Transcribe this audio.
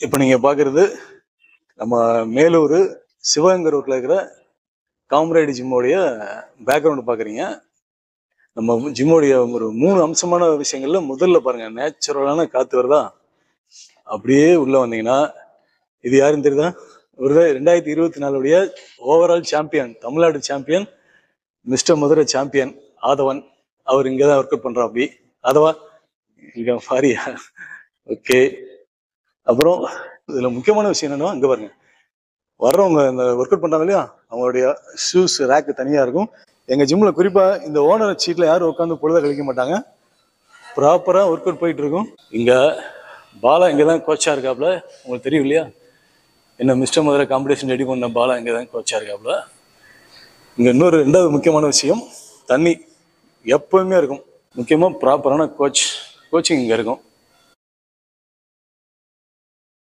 இப்போ நீங்கள் பார்க்குறது நம்ம மேலூர் சிவகங்கை ரோட்டில் இருக்கிற காம்ரேடு ஜிம்மோடைய பேக்ரவுண்டு பார்க்குறீங்க. நம்ம ஜிம்மோடைய ஒரு 3 அம்சமான விஷயங்கள்ல முதல்ல பாருங்கள், நேச்சுரலான காற்று வருதா. அப்படியே உள்ளே வந்தீங்கன்னா இது யாருன்னு தெரியுதா? ஒரு 2024 overall champion, Tamil Nadu champion, mister Madurai champion Aadhavan. அவர் இங்கே தான் ஒர்க் அவுட் பண்ணுறோம். அப்படி ஆதவா இங்கே பாரியா? ஓகே. அப்புறம் இதில் முக்கியமான விஷயம் என்னன்னா, இங்கே பாருங்க, வர்றவங்க இந்த ஒர்க் அவுட் பண்ணுறாங்க இல்லையா, அவங்களுடைய ஷூஸ் ரேக்கு தனியாக இருக்கும். எங்கள் ஜிம்மில் குறிப்பாக இந்த ஓனர் சீட்டில் யாரும் உட்காந்து பொழுத கழிக்க மாட்டாங்க. ப்ராப்பராக ஒர்க் அவுட் போயிட்டு இருக்கும். இங்கே பாலா இங்கே தான் கோச்சாக இருக்காப்புல. உங்களுக்கு தெரியும் இல்லையா, என்ன மிஸ்டர் மதுரை காம்படிஷன் ரெடி பண்ண பாலா இங்கே தான் கோச்சாக இருக்காப்புல. இங்கே இன்னொரு 2வது முக்கியமான விஷயம், தண்ணி எப்பவுமே இருக்கும். முக்கியமாக ப்ராப்பரான கோச்சிங் இங்கே இருக்கும்.